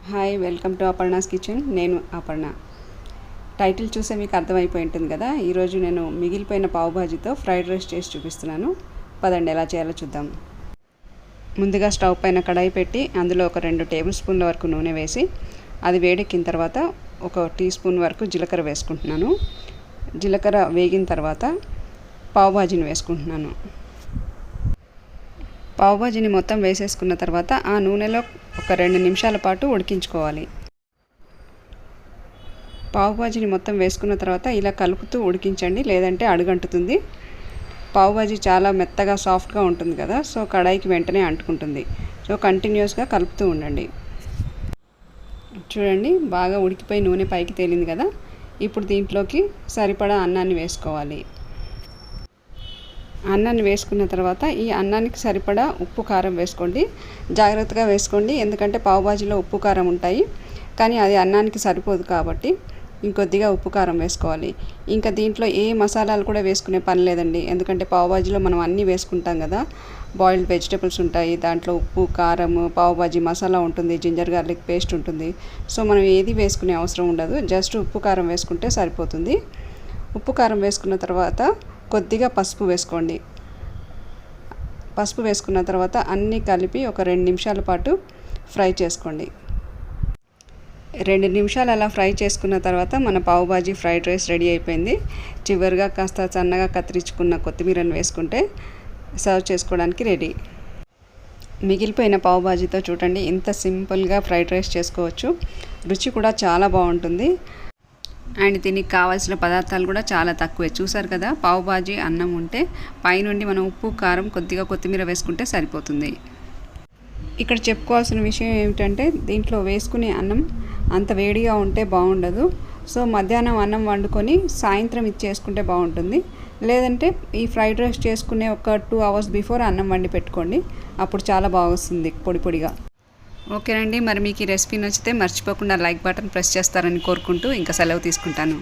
Hi, welcome to Aparna's kitchen. నేను Aparna. Title చూసే మీకు అర్థమైపోయి ఉంటుంది కదా. ఈరోజు నేను మిగిలిపోయిన పావు భాజీతో ఫ్రైడ్ రైస్ చేసి చూపిస్తున్నాను. పదండి ఎలా చేయాలో చూద్దాం. ముందుగా స్టవ్ పైన కడాయి పెట్టి అందులో ఒక 2 టేబుల్ స్పూన్ల వరకు నూనె వేసి అది వేడెక్కిన తర్వాత 1 టీ స్పూన్ వరకు జీలకర్ర వేసుకుంటున్నాను. జీలకర్ర వేగిన తర్వాత పావు భాజీని వేసుకుంటున్నాను. పావు భాజీని మొత్తం వేసేసుకున్న తర్వాత ఆ నూనెలో ఒక 2 నిమిషాల పాటు ఉడికించుకోవాలి. పావు భాజీని మొత్తం వేసుకున్న తర్వాత ఇలా కలుపుతూ ఉడికించండి, లేదంటే అడుగంటుతుంది. పావు భాజీ చాలా మెత్తగా సాఫ్ట్గా ఉంటుంది కదా, సో కడాయికి వెంటనే అంటుకుంటుంది. సో కంటిన్యూస్గా కలుపుతూ ఉండండి. చూడండి, బాగా ఉడికిపోయి నూనె పైకి తేలింది కదా. ఇప్పుడు దీంట్లోకి సరిపడా అన్నాన్ని వేసుకోవాలి. అన్నాన్ని వేసుకున్న తర్వాత ఈ అన్నానికి సరిపడా ఉప్పు కారం వేసుకోండి. జాగ్రత్తగా వేసుకోండి, ఎందుకంటే పావు భాజీలో ఉప్పు కారం ఉంటాయి, కానీ అది అన్నానికి సరిపోదు కాబట్టి ఇంకొద్దిగా ఉప్పు కారం వేసుకోవాలి. ఇంకా దీంట్లో ఏ మసాలాలు కూడా వేసుకునే పని లేదండి, ఎందుకంటే పావు భాజీలో మనం అన్నీ వేసుకుంటాం కదా. బాయిల్డ్ వెజిటేబుల్స్ ఉంటాయి, దాంట్లో ఉప్పు కారం, పావు భాజీ మసాలా ఉంటుంది, జింజర్ గార్లిక్ పేస్ట్ ఉంటుంది. సో మనం ఏది వేసుకునే అవసరం ఉండదు, జస్ట్ ఉప్పు కారం వేసుకుంటే సరిపోతుంది. ఉప్పు కారం వేసుకున్న తర్వాత కొద్దిగా పసుపు వేసుకోండి. పసుపు వేసుకున్న తర్వాత అన్నీ కలిపి ఒక 2 నిమిషాల పాటు ఫ్రై చేసుకోండి. 2 నిమిషాలు అలా ఫ్రై చేసుకున్న తర్వాత మన పావు భాజీ ఫ్రైడ్ రైస్ రెడీ అయిపోయింది. చివరిగా కాస్త సన్నగా కత్తిరించుకున్న కొత్తిమీరను వేసుకుంటే సర్వ్ చేసుకోవడానికి రెడీ. మిగిలిపోయిన పావు భాజీతో చూడండి ఎంత సింపుల్గా ఫ్రైడ్ రైస్ చేసుకోవచ్చు. రుచి కూడా చాలా బాగుంటుంది. అండ్ దీనికి కావాల్సిన పదార్థాలు కూడా చాలా తక్కువే. చూసారు కదా, పావు భాజీ అన్నం ఉంటే పైనుండి మనం ఉప్పు కారం కొద్దిగా కొత్తిమీర వేసుకుంటే సరిపోతుంది. ఇక్కడ చెప్పుకోవాల్సిన విషయం ఏమిటంటే, దీంట్లో వేసుకునే అన్నం అంత వేడిగా ఉంటే బాగుండదు. సో మధ్యాహ్నం అన్నం వండుకొని సాయంత్రం ఇచ్చేసుకుంటే బాగుంటుంది. లేదంటే ఈ ఫ్రైడ్ రైస్ చేసుకునే ఒక 2 అవర్స్ బిఫోర్ అన్నం వండి పెట్టుకోండి, అప్పుడు చాలా బాగా వస్తుంది పొడి పొడిగా. ఓకేనండి, మరి మీకు ఈ రెసిపీ నచ్చితే మర్చిపోకుండా లైక్ బటన్ ప్రెస్ చేస్తారని కోరుకుంటూ ఇంకా సెలవు తీసుకుంటాను.